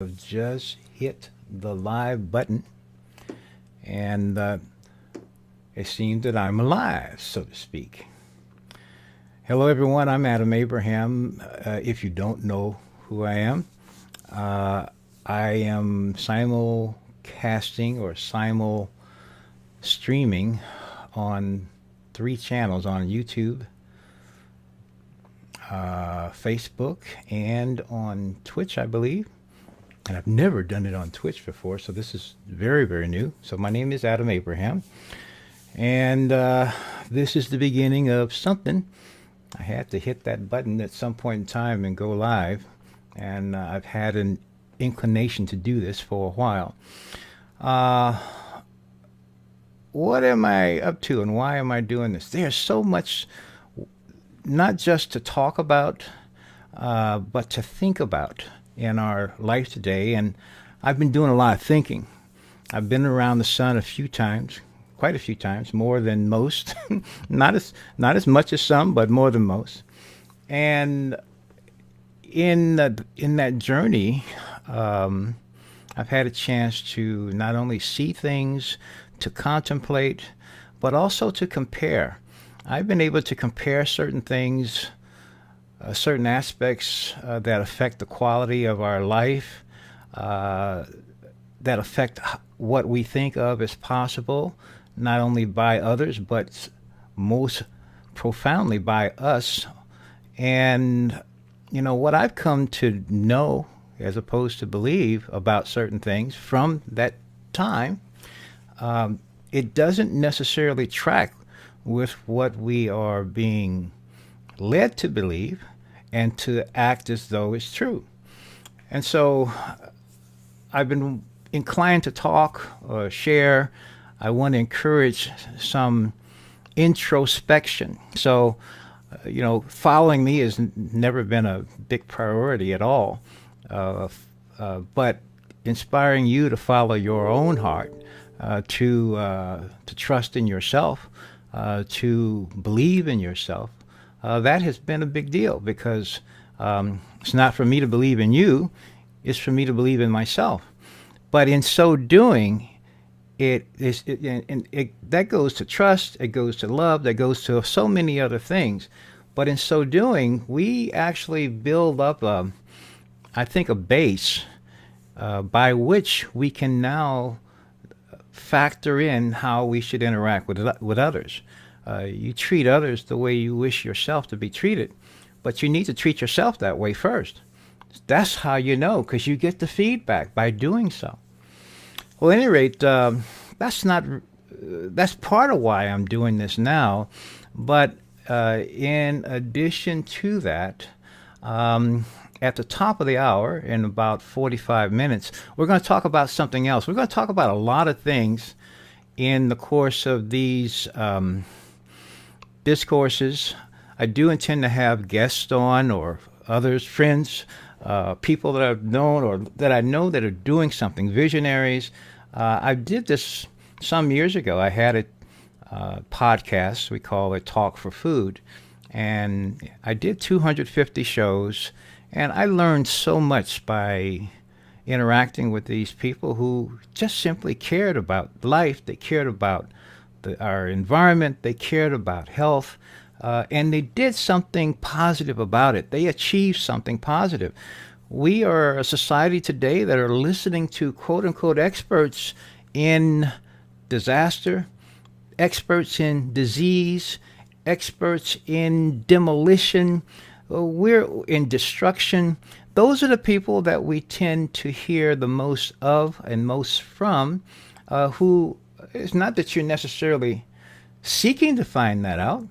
Have just hit the live button, and it seems that I'm alive, so to speak. Hello, everyone. I'm Adam Abraham. If you don't know who I am, uh, I am simulcasting or simul streaming on three channels on YouTube, Facebook, and on Twitch, I believe. And I've never done it on Twitch before, so this is very, very new. So my name is Adam Abraham, and this is the beginning of something. I had to hit that button at some point in time and go live, and I've had an inclination to do this for a while. What am I up to, and why am I doing this? There's so much, not just to talk about, but to think about in our life today. And I've been doing a lot of thinking. I've been around the sun a few times, quite a few times, more than most. not as much as some, but more than most. And in that journey, I've had a chance to not only see things, to contemplate, but also to compare. I've been able to compare certain things, certain aspects that affect the quality of our life, that affect what we think of as possible, not only by others, but most profoundly by us. And, what I've come to know, as opposed to believe about certain things from that time, it doesn't necessarily track with what we are being led to believe and to act as though it's true. And so I've been inclined to talk or share. I want to encourage some introspection. So, following me has never been a big priority at all, but inspiring you to follow your own heart, to trust in yourself, to believe in yourself. That has been a big deal because it's not for me to believe in you, it's for me to believe in myself. But in so doing, that goes to trust, it goes to love, that goes to so many other things. But in so doing, we actually build up, I think, a base by which we can now factor in how we should interact with others. You treat others the way you wish yourself to be treated, but you need to treat yourself that way first. That's how you know, because you get the feedback by doing so. Well, at any rate, that's part of why I'm doing this now. But in addition to that, at the top of the hour, in about 45 minutes, we're going to talk about something else. We're going to talk about a lot of things in the course of these discourses. I do intend to have guests on, or others, friends, people that I've known or that I know that are doing something, visionaries. I did this some years ago. I had a podcast, we call it Talk for Food, and I did 250 shows, and I learned so much by interacting with these people who just simply cared about life. They cared about our environment, they cared about health, and they did something positive about it. They achieved something positive. We are a society today that are listening to quote-unquote experts in disaster, experts in disease, experts in demolition, we're in destruction. Those are the people that we tend to hear the most of and most from, who it's not that you're necessarily seeking to find that out,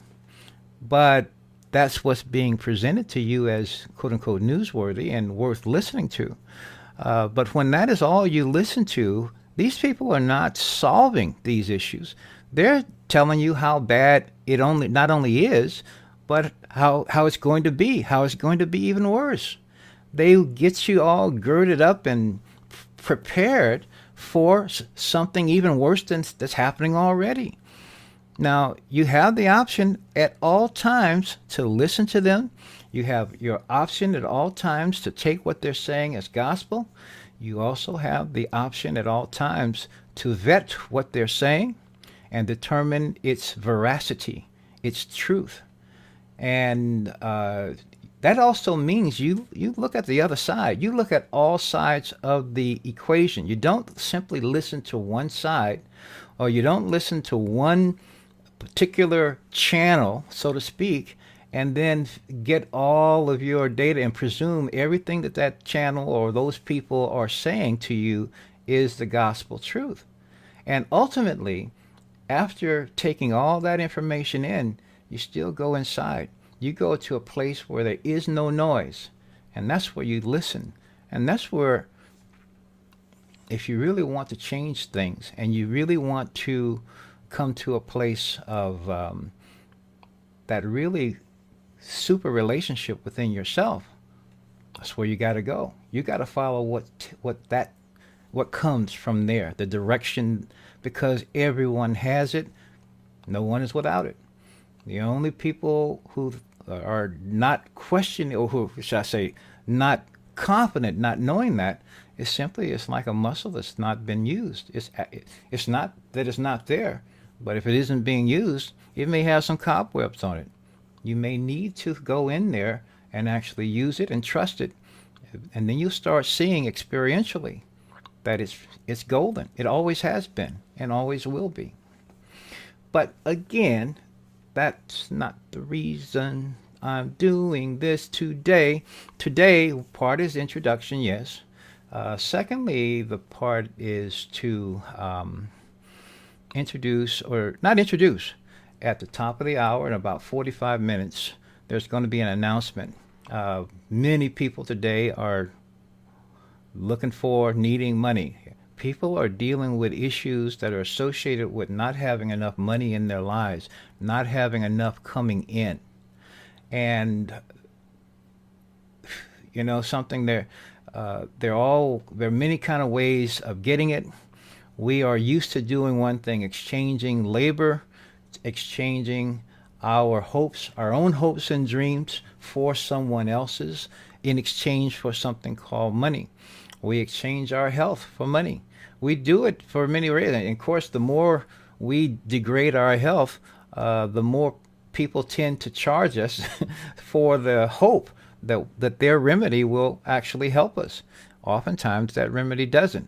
but that's what's being presented to you as quote-unquote newsworthy and worth listening to. But when that is all you listen to, these people are not solving these issues. They're telling you how bad it not only is, but how it's going to be, how it's going to be even worse. They get you all girded up and prepared for something even worse than that's happening already. Now, you have the option at all times to listen to them. You have your option at all times to take what they're saying as gospel. You also have the option at all times to vet what they're saying and determine its veracity, its truth. And that also means you look at the other side. You look at all sides of the equation. You don't simply listen to one side, or you don't listen to one particular channel, so to speak, and then get all of your data and presume everything that that channel or those people are saying to you is the gospel truth. And ultimately, after taking all that information in, you still go inside. You go to a place where there is no noise, and that's where you listen. And that's where, if you really want to change things and you really want to come to a place of that really super relationship within yourself, that's where you got to go. You got to follow what comes from there, the direction, because everyone has it. No one is without it. The only people who are not questioning, or who should I say, not confident, not knowing that, is simply it's like a muscle that's not been used. It's not that it's not there, but if it isn't being used, it may have some cobwebs on it. You may need to go in there and actually use it and trust it, and then you start seeing experientially that it's golden. It always has been and always will be. But again, that's not the reason I'm doing this today. Today, part is introduction, yes. Secondly, the part is to introduce, or not introduce, at the top of the hour in about 45 minutes, there's going to be an announcement. Many people today are needing money. People are dealing with issues that are associated with not having enough money in their lives, not having enough coming in. And something there are many kind of ways of getting it. We are used to doing one thing, exchanging labor, exchanging our hopes, our own hopes and dreams for someone else's in exchange for something called money. We exchange our health for money. We do it for many reasons. And of course, the more we degrade our health, the more people tend to charge us for the hope that their remedy will actually help us. Oftentimes, that remedy doesn't.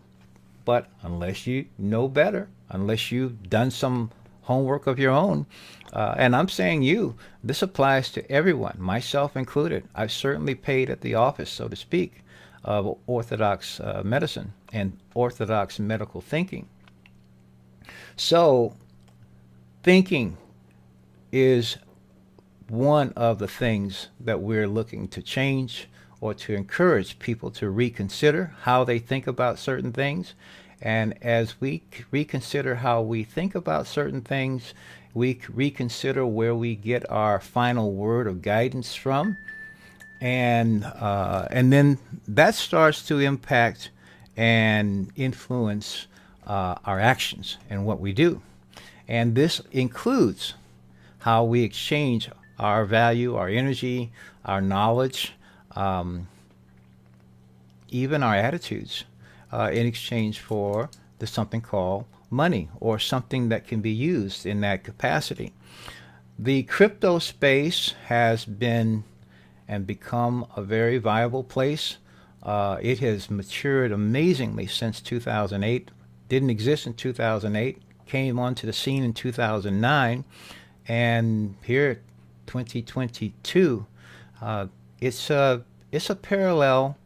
But unless you know better, unless you've done some homework of your own, and I'm saying this applies to everyone, myself included. I've certainly paid at the office, so to speak, of orthodox medicine and orthodox medical thinking. So thinking is one of the things that we're looking to change, or to encourage people to reconsider how they think about certain things. And as we reconsider how we think about certain things, we reconsider where we get our final word of guidance from. And then that starts to impact and influence our actions and what we do. And this includes how we exchange our value, our energy, our knowledge, even our attitudes, in exchange for something called money, or something that can be used in that capacity. The crypto space has been and become a very viable place. It has matured amazingly since 2008. Didn't exist in 2008, came onto the scene in 2009, and here 2022, it's a parallel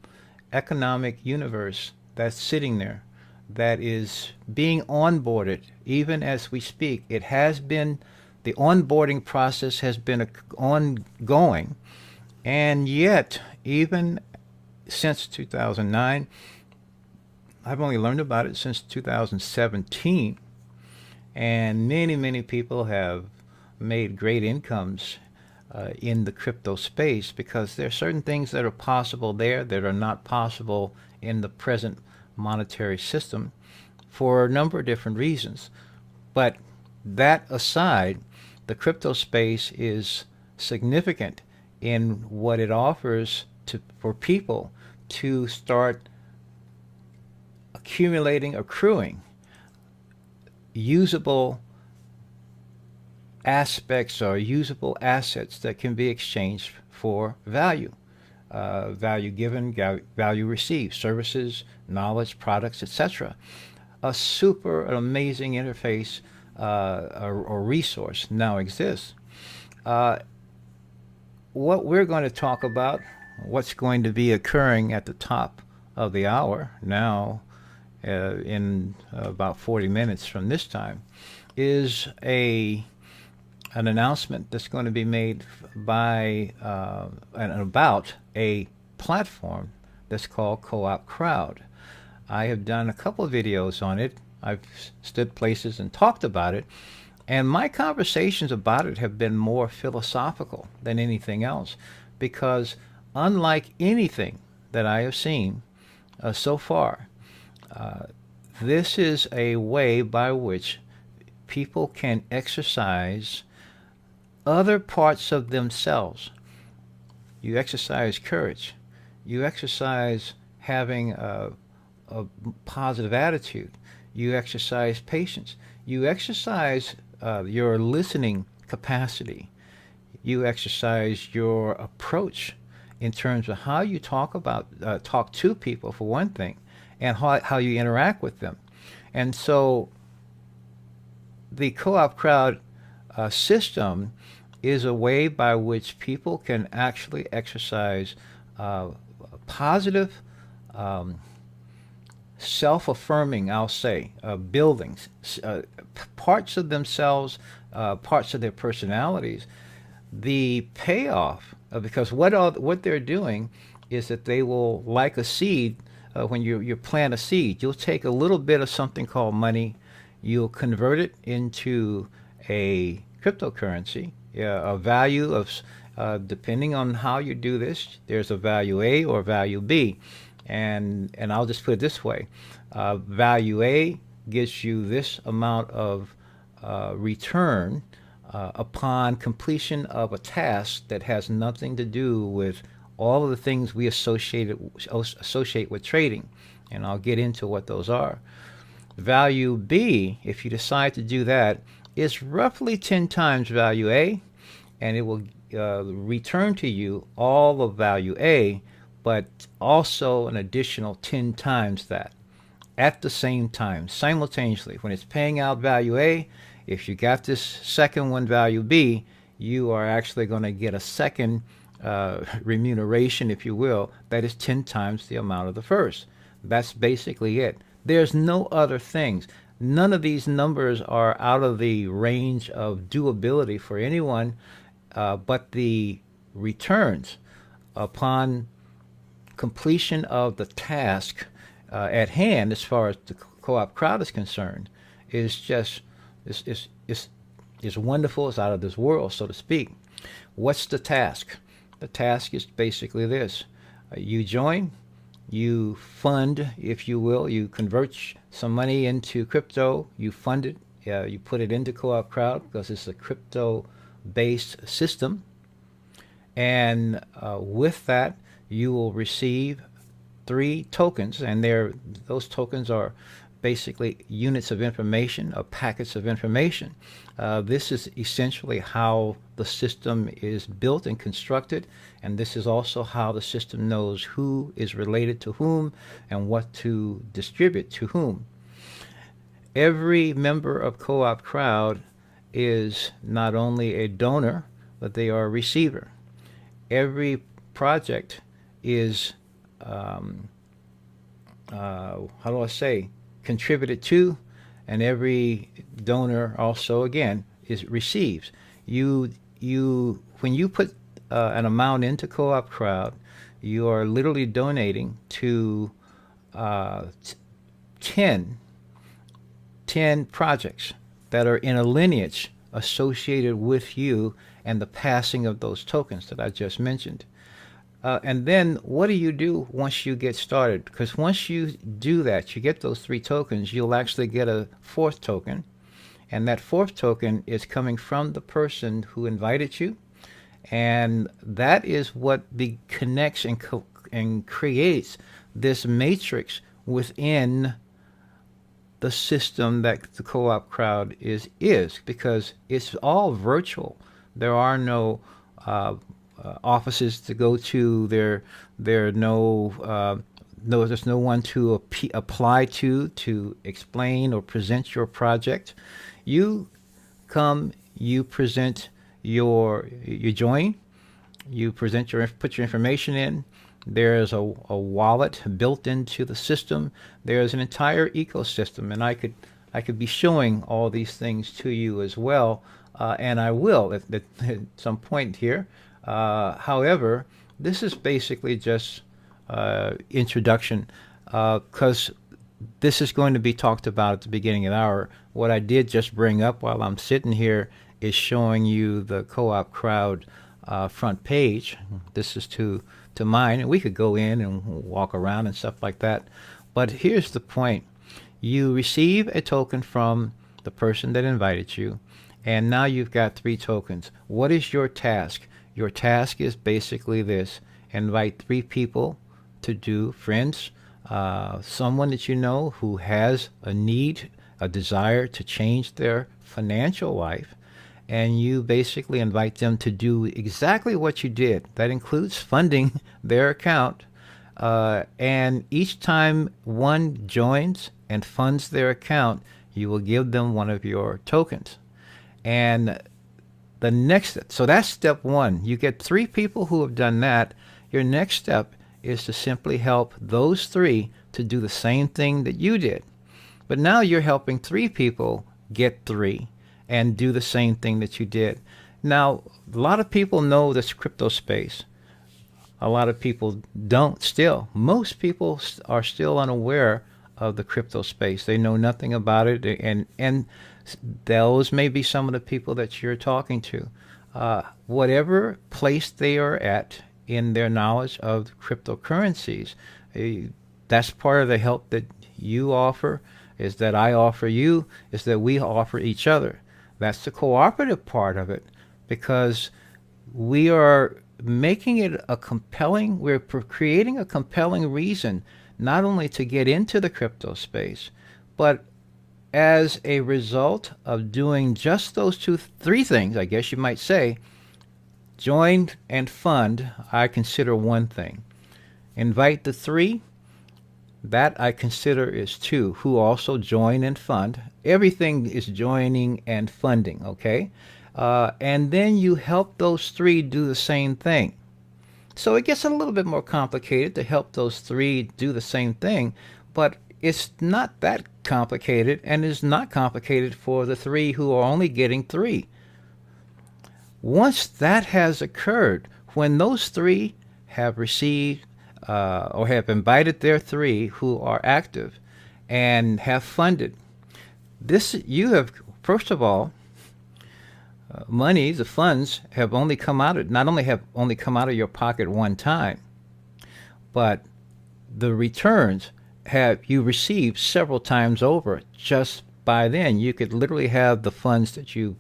economic universe that's sitting there, that is being onboarded even as we speak. It has been, the onboarding process has been ongoing, and yet even since 2009, I've only learned about it since 2017, and many people have made great incomes in the crypto space, because there are certain things that are possible there that are not possible in the present monetary system for a number of different reasons. But that aside, the crypto space is significant in what it offers for people to start accumulating, accruing usable aspects or usable assets that can be exchanged for value. Value given, value received, services, knowledge, products, etc. An amazing interface or resource now exists. What we're going to talk about, what's going to be occurring at the top of the hour now, in about 40 minutes from this time, is an announcement that's going to be made by and about a platform that's called CoopCrowd. I have done a couple of videos on it. I've stood places and talked about it, and my conversations about it have been more philosophical than anything else, because unlike anything that I have seen so far, this is a way by which people can exercise other parts of themselves. You exercise courage. You exercise having a positive attitude. You exercise patience. You exercise your listening capacity. You exercise your approach in terms of how you talk to people, for one thing, and how you interact with them. And so the CoopCrowd system is a way by which people can actually exercise positive, self-affirming, I'll say, buildings, parts of themselves, parts of their personalities. The payoff, because what they're doing is that they will, like a seed, when you plant a seed, you'll take a little bit of something called money, you'll convert it into a cryptocurrency, a value of, depending on how you do this, there's a value A or value B. And I'll just put it this way. Value A gives you this amount of return upon completion of a task that has nothing to do with all of the things we associate with trading. And I'll get into what those are. Value B, if you decide to do that, is roughly 10 times value A, and it will return to you all of value A, but also an additional 10 times that at the same time, simultaneously. When it's paying out value A, if you got this second one, value B, you are actually going to get a second remuneration, if you will, that is 10 times the amount of the first. That's basically it. There's no other things. None of these numbers are out of the range of doability for anyone, but the returns upon completion of the task at hand, as far as the CoopCrowd is concerned, is just is wonderful. It's out of this world, so to speak. What's the task? The task is basically this: you join, you fund, if you will, you convert some money into crypto, you fund it, you put it into CoopCrowd because it's a crypto-based system, and with that, you will receive 3 tokens, and those tokens are basically units of information, or packets of information. This is essentially how the system is built and constructed, and this is also how the system knows who is related to whom and what to distribute to whom. Every member of CoopCrowd is not only a donor, but they are a receiver. Every project is, contributed to, and every donor also, again, receives. When you put an amount into CoopCrowd, you are literally donating to 10 projects that are in a lineage associated with you and the passing of those tokens that I just mentioned. And then what do you do once you get started? Because once you do that, you get those 3 tokens, you'll actually get a 4th token. And that 4th token is coming from the person who invited you. And that is what connects and creates this matrix within the system that the co-op crowd is because it's all virtual. There are no offices to go to. There are there's no one to apply to explain or present your project. You come, you present you join, you put your information in. There's a wallet built into the system. There's an entire ecosystem, and I could be showing all these things to you as well, and I will at some point here. However, this is basically just introduction, because this is going to be talked about at the beginning of the hour. What I did just bring up while I'm sitting here is showing you the co-op crowd front page. This is to mine, and we could go in and walk around and stuff like that. But here's the point. You receive a token from the person that invited you, and now you've got 3 tokens. What is your task? Your task is basically this. Invite 3 people to do, friends, someone that you know who has a need, a desire to change their financial life, and you basically invite them to do exactly what you did. That includes funding their account, and each time one joins and funds their account, you will give them one of your tokens. And so that's step 1. You get 3 people who have done that. Your next step is to simply help those 3 to do the same thing that you did. But now you're helping 3 people get 3 and do the same thing that you did. Now, a lot of people know this crypto space. A lot of people don't still. Most people are still unaware of the crypto space. They know nothing about it, and those may be some of the people that you're talking to. Whatever place they are at in their knowledge of cryptocurrencies, that's part of the help that you offer, is that I offer you, is that we offer each other. That's the cooperative part of it, because we are making it we're creating a compelling reason not only to get into the crypto space, but as a result of doing just those 3 things, I guess you might say. Join and fund, I consider 1 thing. Invite the 3, that I consider is 2, who also join and fund. Everything is joining and funding, okay? And then you help those 3 do the same thing. So it gets a little bit more complicated to help those 3 do the same thing, but it's not that complicated, and it's not complicated for the 3 who are only getting 3. Once that has occurred, when those 3 have received or have invited their 3 who are active and have funded, you have, first of all, the funds have only come out of your pocket 1 time, but the returns you received several times over. Just by then, you could literally have the funds that you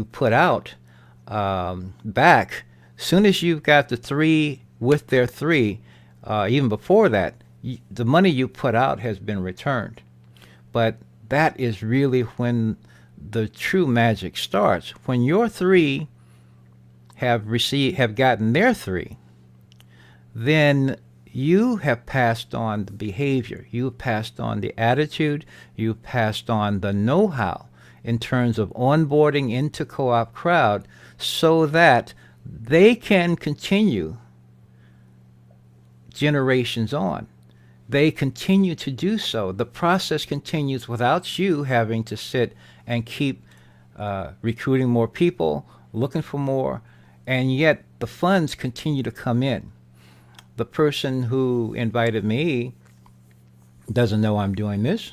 put out back. Soon as you've got the 3 with their 3, even before that, the money you put out has been returned. But that is really when the true magic starts. When your 3 have gotten their 3, then you have passed on the behavior, you have passed on the attitude, you have passed on the know-how in terms of onboarding into Co-op Crowd, so that they can continue generations on. They continue to do so. The process continues without you having to sit and keep recruiting more people, looking for more, and yet the funds continue to come in. The person who invited me doesn't know I'm doing this.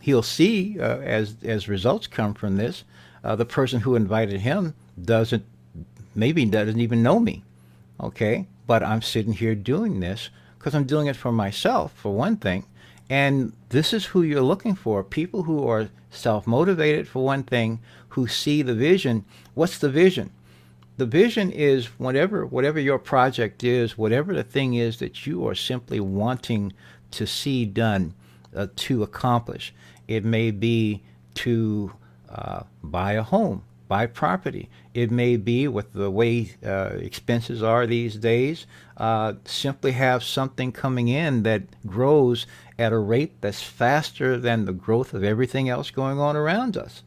He'll see as results come from this. The person who invited him doesn't even know me. Okay, but I'm sitting here doing this because I'm doing it for myself, for one thing. And this is who you're looking for: people who are self-motivated, for one thing, who see the vision. What's the vision? The vision is whatever your project is, whatever the thing is that you are simply wanting to see done, to accomplish. It may be to buy a home, buy property. It may be, with the way expenses are these days, simply have something coming in that grows at a rate that's faster than the growth of everything else going on around us.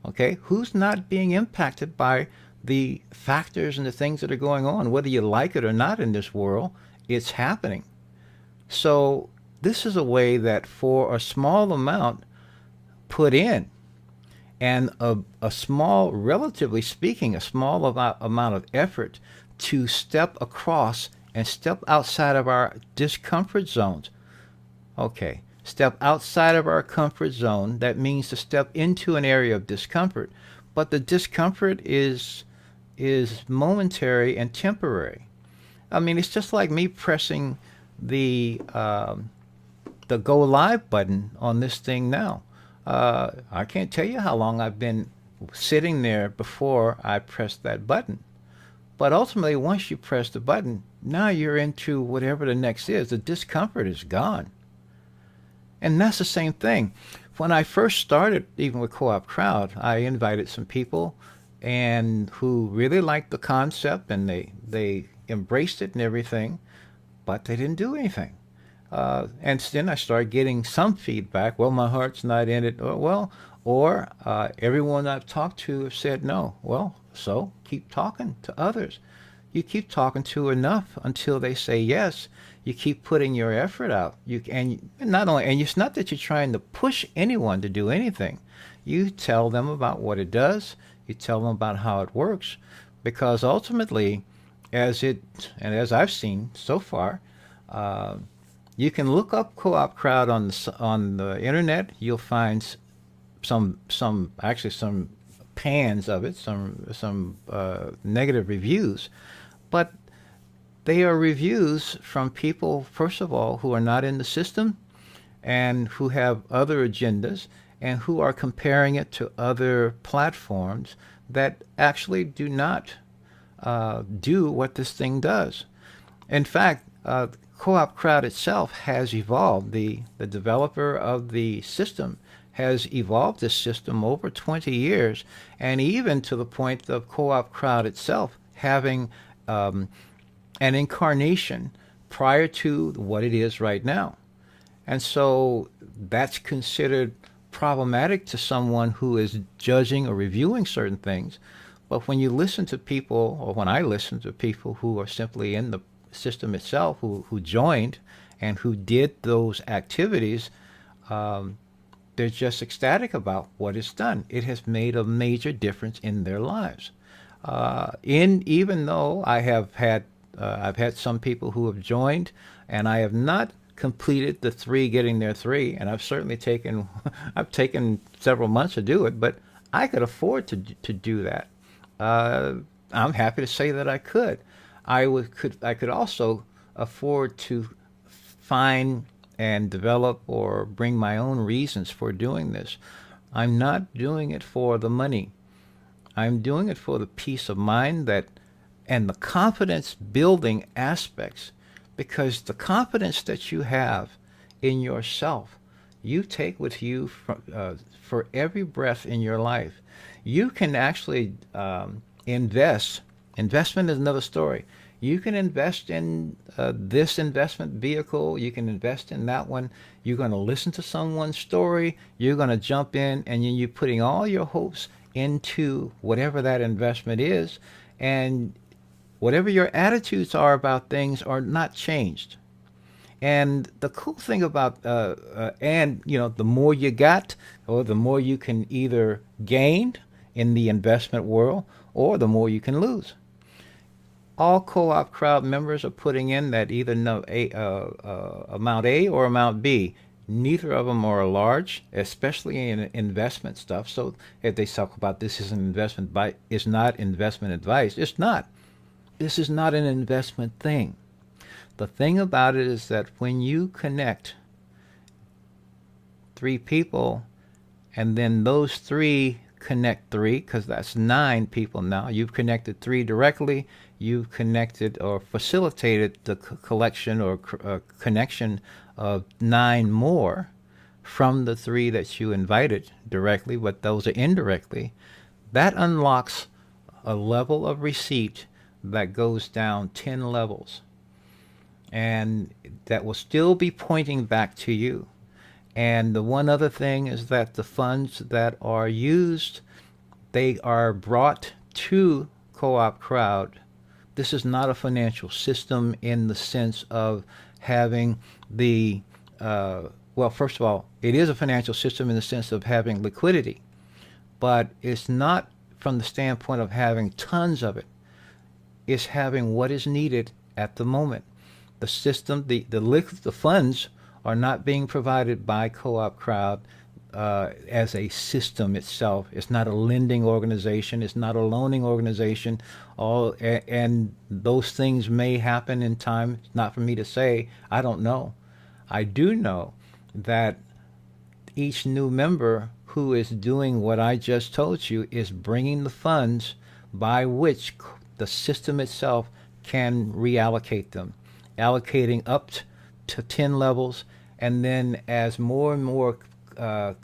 Okay, who's not being impacted by the factors and the things that are going on? Whether you like it or not in this world, it's happening. So this is a way that for a small amount put in, and a small, relatively speaking, a small amount of effort to step across and step outside of our discomfort zones. Okay, step outside of our comfort zone. That means to step into an area of discomfort, but the discomfort is momentary and temporary. I mean, it's just like me pressing the go live button on this thing now. I can't tell you how long I've been sitting there before I pressed that button. But ultimately, once you press the button, now you're into whatever the next is. The discomfort is gone. And that's the same thing. When I first started, even with CoopCrowd, I invited some people and who really liked the concept, and they embraced it and everything, but they didn't do anything. And then I started getting some feedback. Well, my heart's not in it. Or everyone I've talked to have said no. Well, so keep talking to others. You keep talking to enough until they say yes. You keep putting your effort out. And it's not that you're trying to push anyone to do anything. You tell them about what it does. You tell them about how it works, because ultimately, as I've seen so far, you can look up CoopCrowd on the internet. You'll find some pans of it, some negative reviews, but they are reviews from people, first of all, who are not in the system and who have other agendas and who are comparing it to other platforms that actually do not do what this thing does. In fact, CoopCrowd itself has evolved. The developer of the system has evolved this system over 20 years, and even to the point of CoopCrowd itself having an incarnation prior to what it is right now. And so that's considered problematic to someone who is judging or reviewing certain things. But when you listen to people, or when I listen to people who are simply in the system itself, who joined and who did those activities, they're just ecstatic about what it's done. It has made a major difference in their lives. Even though I've had some people who have joined, and I have not completed the 3 getting their 3, and I've certainly taken I've taken several months to do it, but I could afford to do that. I'm happy to say that I could. I could also afford to find and develop or bring my own reasons for doing this. I'm not doing it for the money. I'm doing it for the peace of mind and the confidence building aspects, because the confidence that you have in yourself, you take with you for every breath in your life. You can actually invest. Investment is another story. You can invest in this investment vehicle. You can invest in that one. You're going to listen to someone's story. You're going to jump in, and you're putting all your hopes into whatever that investment is. And whatever your attitudes are about things are not changed. And the cool thing about, the more you got, or the more you can either gain in the investment world, or the more you can lose. All CoopCrowd members are putting in that either amount A or amount B. Neither of them are large, especially in investment stuff. So if they talk about this is an investment, it's not investment advice. It's not. This is not an investment thing. The thing about it is that when you connect 3 people, and then those 3 connect 3, because that's 9 people now. You've connected 3 directly. You've connected or facilitated the collection or connection of 9 more. from the 3 that you invited directly, but those are indirectly, that unlocks a level of receipt that goes down 10 levels. And that will still be pointing back to you. And the one other thing is that the funds that are used, they are brought to CoopCrowd. This is not a financial system in the sense of having the, well, first of all, it is a financial system in the sense of having liquidity, but it's not from the standpoint of having tons of it. It's having what is needed at the moment. The system, the funds are not being provided by CoopCrowd as a system itself. It's not a lending organization. It's not a loaning organization. And those things may happen in time. It's not for me to say. I don't know. I do know that each new member who is doing what I just told you is bringing the funds by which the system itself can reallocate them, allocating up to 10 levels, and then as more and more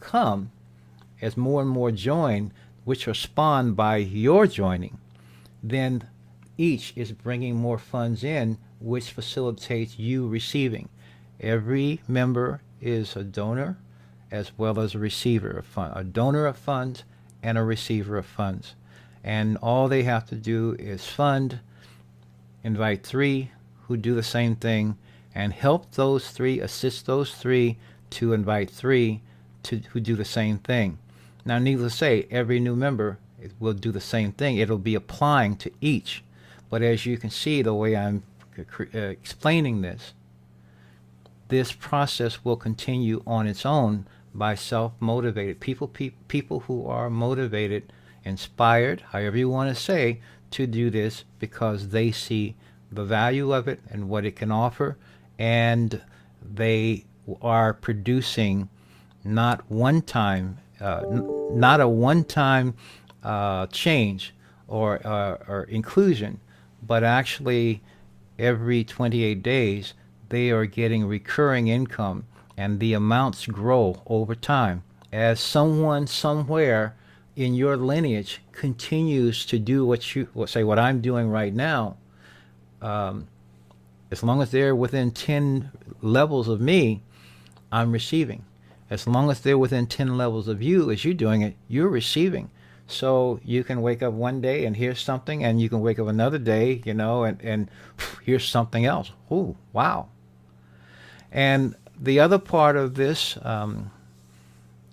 come, as more and more join, which are spawned by your joining, then each is bringing more funds in, which facilitates you receiving. Every member is a donor as well as a receiver of funds, a donor of funds and a receiver of funds. And all they have to do is fund, invite 3 who do the same thing, and help those 3, assist those 3 to invite 3 who do the same thing. Now, needless to say, every new member will do the same thing. It'll be applying to each. But as you can see, the way I'm explaining this process will continue on its own by self-motivated people who are motivated, inspired, however you want to say, to do this because they see the value of it and what it can offer, and they are producing not a one-time change or inclusion, but actually every 28 days they are getting recurring income, and the amounts grow over time as someone somewhere in your lineage continues to do what I'm doing right now. As long as they're within 10 levels of me, I'm receiving. As long as they're within 10 levels of you, as you're doing it, you're receiving. So you can wake up one day and hear something, and you can wake up another day, and here's something else. Oh, wow. And the other part of this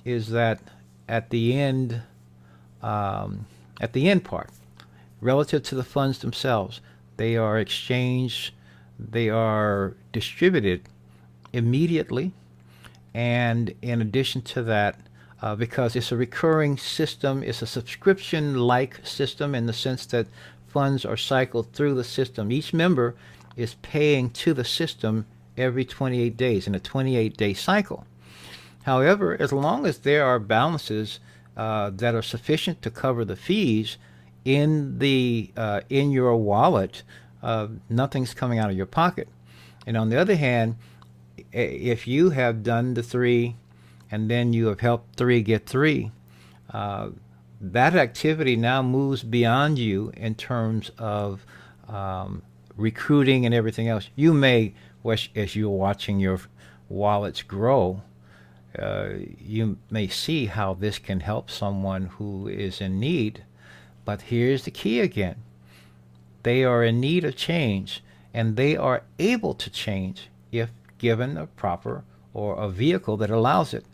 is that at the end part, relative to the funds themselves, they are exchanged, they are distributed immediately, and in addition to that, because it's a recurring system, it's a subscription-like system in the sense that funds are cycled through the system. Each member is paying to the system every 28 days in a 28-day cycle. However, as long as there are balances that are sufficient to cover the fees in your wallet, nothing's coming out of your pocket. And on the other hand, if you have done the 3 and then you have helped 3 get 3, that activity now moves beyond you in terms of recruiting and everything else. You may, as you're watching your wallets grow, you may see how this can help someone who is in need. But here's the key again. They are in need of change, and they are able to change if given a proper or a vehicle that allows it,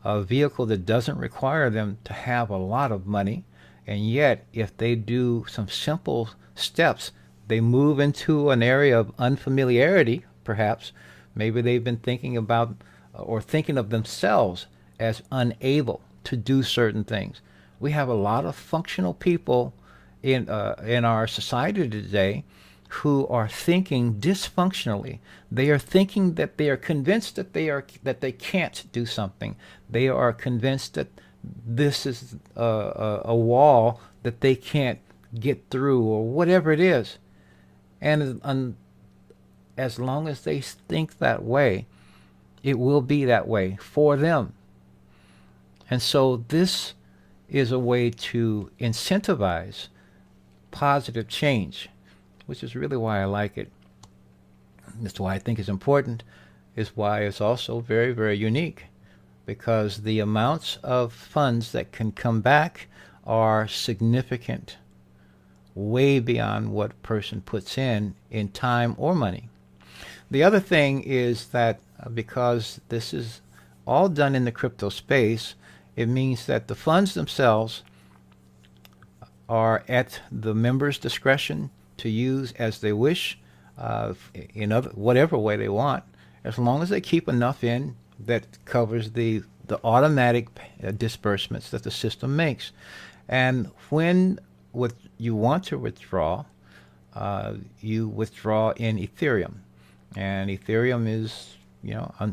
a vehicle that doesn't require them to have a lot of money, and yet if they do some simple steps, they move into an area of unfamiliarity, perhaps. Maybe they've been thinking about or thinking of themselves as unable to do certain things. We have a lot of functional people in our society today who are thinking dysfunctionally. They are thinking that they are convinced that they can't do something. They are convinced that this is a wall that they can't get through, or whatever it is. And as long as they think that way, it will be that way for them. And so this is a way to incentivize positive change, which is really why I like it. That's why I think it's important, is why it's also very, very unique, because the amounts of funds that can come back are significant, way beyond what a person puts in time or money. The other thing is that because this is all done in the crypto space, it means that the funds themselves are at the members' discretion to use as they wish, in whatever way they want, as long as they keep enough in that covers the automatic disbursements that the system makes. And when you want to withdraw, you withdraw in Ethereum. And Ethereum is,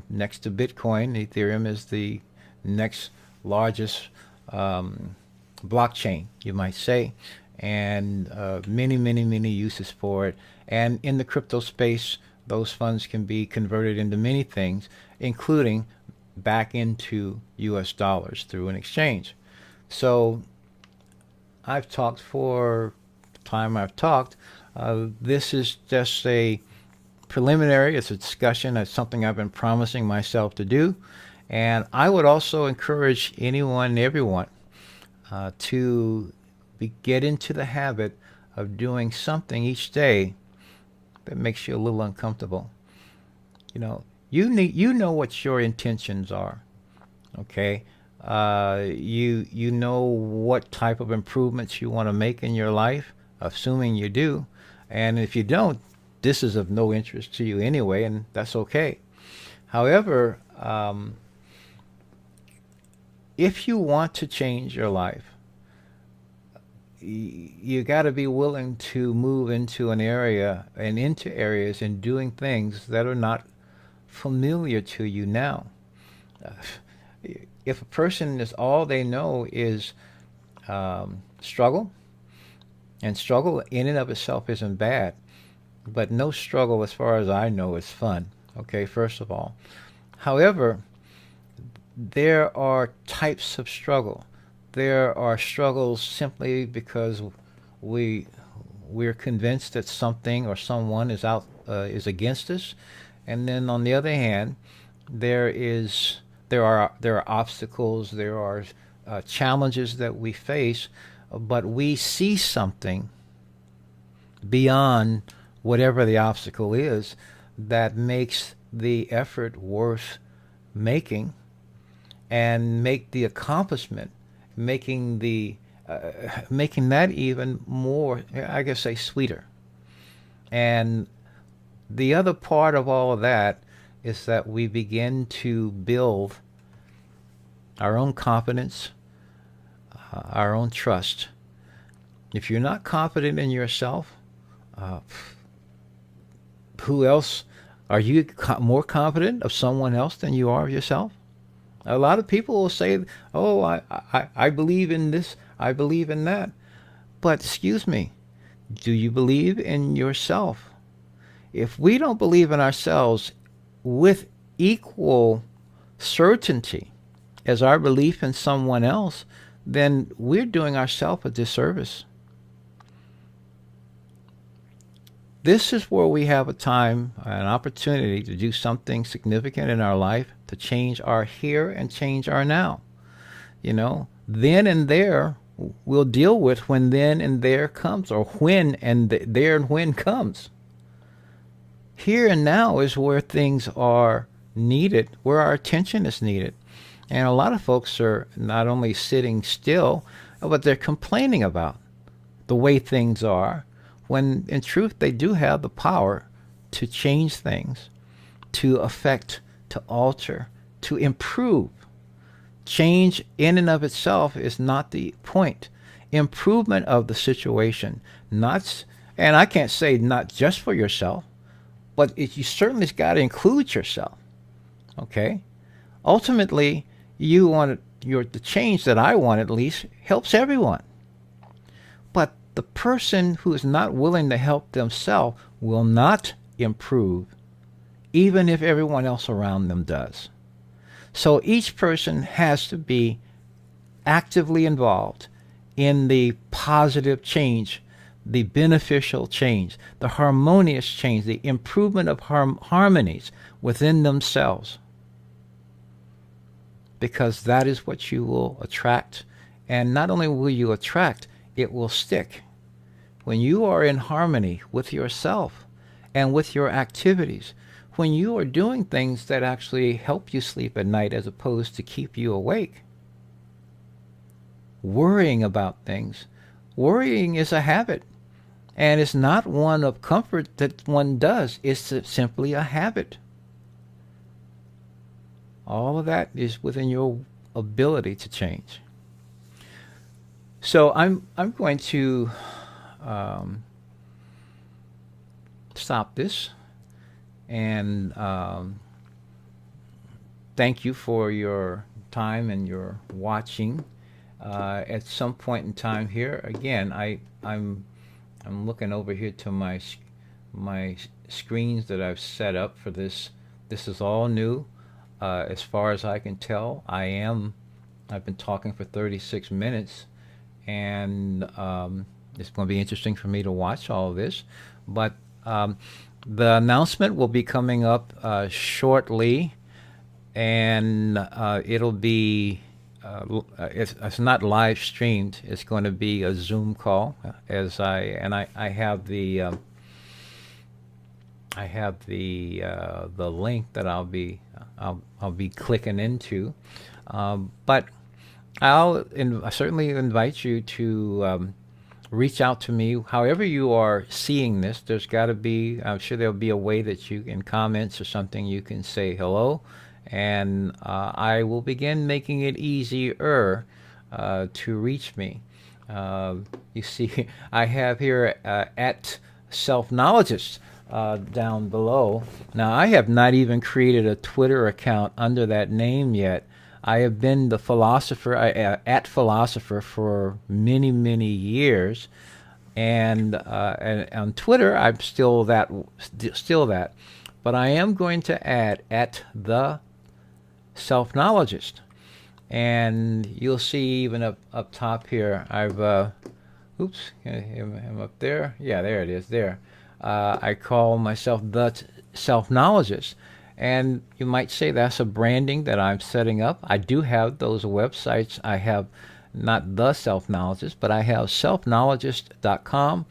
next to Bitcoin, Ethereum is the next largest blockchain, you might say, and many, many, many uses for it. And in the crypto space, those funds can be converted into many things, including back into US dollars through an exchange. So I've talked for the time I've talked. This is just a preliminary. It's a discussion. It's something I've been promising myself to do. And I would also encourage anyone and everyone to get into the habit of doing something each day that makes you a little uncomfortable. You know what your intentions are. Okay, you know what type of improvements you want to make in your life, assuming you do. And if you don't, this is of no interest to you anyway, and that's okay. However, if you want to change your life, you got to be willing to move into an area and into areas and doing things that are not familiar to you now. If a person is all they know is struggle, and struggle in and of itself isn't bad, but no struggle, as far as I know, is fun. Okay, first of all. However, there are types of struggle. There are struggles simply because we're convinced that something or someone is against us, and then on the other hand, there are obstacles, there are challenges that we face, but we see something beyond whatever the obstacle is that makes the effort worth making, and make the accomplishment, making that even more, I guess, say, sweeter. And the other part of all of that is that we begin to build our own confidence, our own trust. If you're not confident in yourself, who else? Are you more confident of someone else than you are of yourself? A lot of people will say, oh, I believe in this, I believe in that. But excuse me, do you believe in yourself? If we don't believe in ourselves with equal certainty as our belief in someone else, then we're doing ourselves a disservice. This is where we have a time, an opportunity to do something significant in our life, to change our here and change our now. Then and there we'll deal with when then and there comes, or when and there and when comes. Here and now is where things are needed, where our attention is needed. And a lot of folks are not only sitting still, but they're complaining about the way things are, when in truth they do have the power to change things, to affect, to alter, to improve. Change in and of itself is not the point. Improvement of the situation, and I can't say not just for yourself, but you certainly got to include yourself. Okay? Ultimately, you want the change that I want, at least, helps everyone. But the person who is not willing to help themselves will not improve, even if everyone else around them does. So each person has to be actively involved in the positive change, the beneficial change, the harmonious change, the improvement of harmonies within themselves. Because that is what you will attract. And not only will you attract, it will stick. When you are in harmony with yourself and with your activities, when you are doing things that actually help you sleep at night as opposed to keep you awake, worrying about things, worrying is a habit. And it's not one of comfort that one does. It's simply a habit. All of that is within your ability to change. So I'm going to stop this and thank you for your time and your watching. At some point in time here, again, I'm looking over here to my screens that I've set up for this. This is all new. As far as I can tell, I've been talking for 36 minutes, and it's going to be interesting for me to watch all of this. But the announcement will be coming up shortly, and it'll be, it's not live streamed. It's going to be a Zoom call, I have the the link that I'll be clicking into, but I certainly invite you to reach out to me. However you are seeing this, there's got to be, I'm sure there'll be a way that you, in comments or something, you can say hello, and I will begin making it easier to reach me. You see, I have here at Self-Knowledgist down below. Now, I have not even created a Twitter account under that name yet. I have been the philosopher, at philosopher, for many, many years, and on Twitter I'm still that. But I am going to add at the Self-Knowledgist, and you'll see even up top here. I've oops, am up there? Yeah, there it is. There. I call myself the Self-Knowledgist. And you might say that's a branding that I'm setting up. I do have those websites. I have not the Self-Knowledgist, but I have selfknowledgist.com,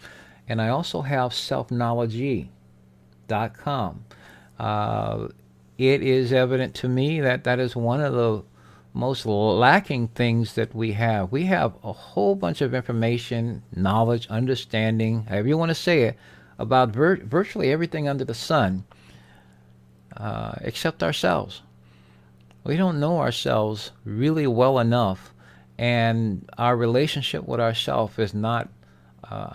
and I also have selfknowledge.com. It is evident to me that that is one of the most lacking things that we have. We have a whole bunch of information, knowledge, understanding, however you want to say it, about virtually everything under the sun. Except ourselves. We don't know ourselves really well enough, and our relationship with ourselves is not,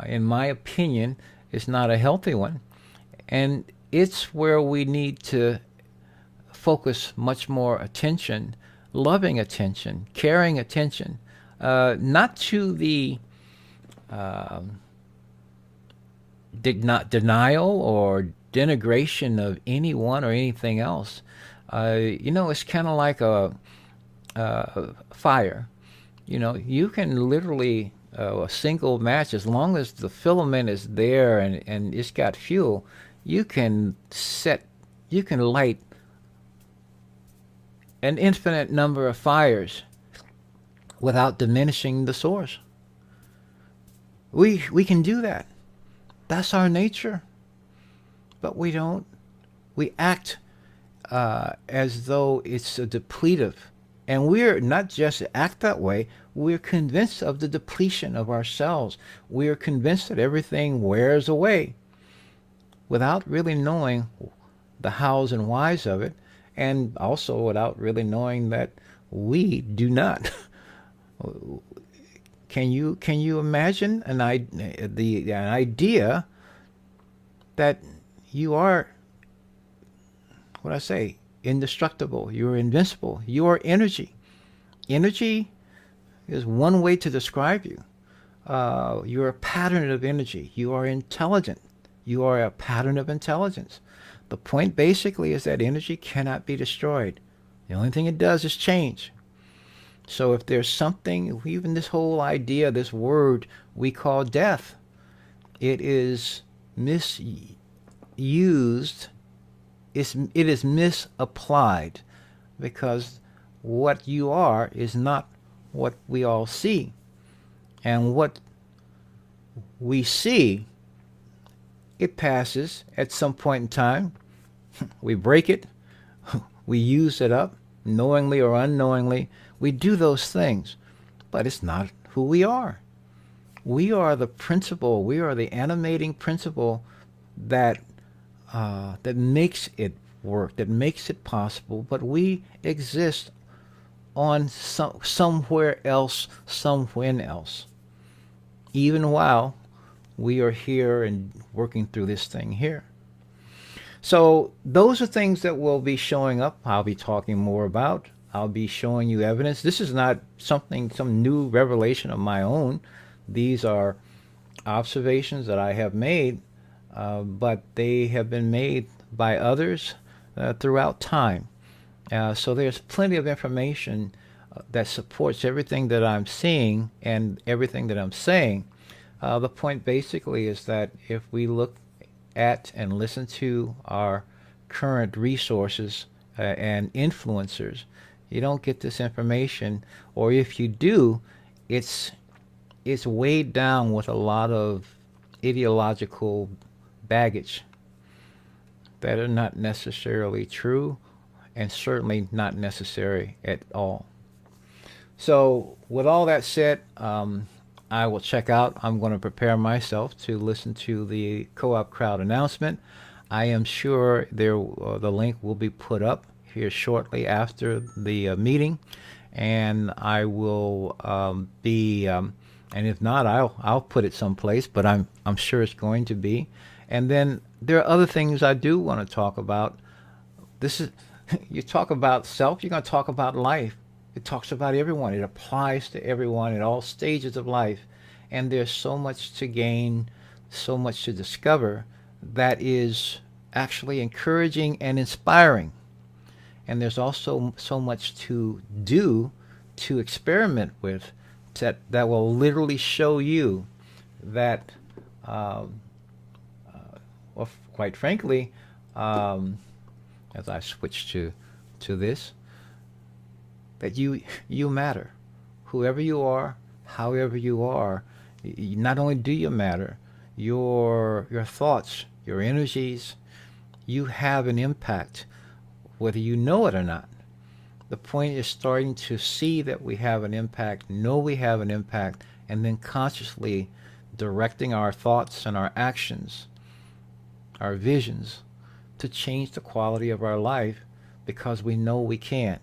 in my opinion, is not a healthy one. And it's where we need to focus much more attention, loving attention, caring attention, not to the denial or denigration of anyone or anything else. It's kind of like a fire. You can literally, a single match, as long as the filament is there and it's got fuel, you can light an infinite number of fires without diminishing the source. We can do that. That's our nature. But we don't. We act as though it's a depletive. And we're not just act that way, we're convinced of the depletion of ourselves. We're convinced that everything wears away without really knowing the hows and whys of it, and also without really knowing that we do not. Can you imagine an idea that you are, indestructible, you are invincible, you are energy. Energy is one way to describe you. You're a pattern of energy. You are intelligent. You are a pattern of intelligence. The point basically is that energy cannot be destroyed. The only thing it does is change. So if there's something, even this whole idea, this word we call death, it is misused, it is misapplied, because what you are is not what we all see. And what we see, it passes at some point in time. We break it, we use it up, knowingly or unknowingly. We do those things, but it's not who we are. We are the principle, we are the animating principle that that makes it work, that makes it possible, but we exist on somewhere else, somewhen else, even while we are here and working through this thing here. So those are things that will be showing up. I'll be talking more about. I'll be showing you evidence. This is not some new revelation of my own. These are observations that I have made, but they have been made by others throughout time. So there's plenty of information that supports everything that I'm seeing and everything that I'm saying. The point basically is that if we look at and listen to our current resources and influencers, you don't get this information, or if you do, it's weighed down with a lot of ideological baggage that are not necessarily true and certainly not necessary at all. So with all that said, I will check out. I'm going to prepare myself to listen to the CoopCrowd announcement. I am sure the link will be put up here shortly after the meeting, and I will and if not, I'll put it someplace, but I'm sure it's going to be. And then there are other things I do want to talk about. This is you talk about self, you're going to talk about life. It talks about everyone. It applies to everyone at all stages of life. And there's so much to gain, so much to discover that is actually encouraging and inspiring. And there's also so much to do, to experiment with, that will literally show you that, well, quite frankly, as I switch to this, that you matter. Whoever you are, however you are, not only do you matter, your thoughts, your energies, you have an impact, whether you know it or not. The point is starting to see that we have an impact, know we have an impact, and then consciously directing our thoughts and our actions, our visions, to change the quality of our life, because we know we can.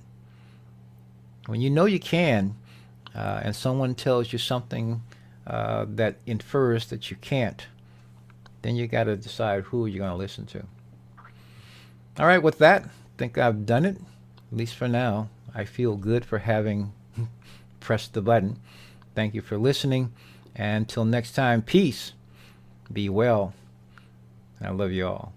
When you know you can, and someone tells you something that infers that you can't, then you got to decide who you're going to listen to. All right, with that, I think I've done it, at least for now. I feel good for having pressed the button. Thank you for listening. And until next time, peace, be well. I love you all.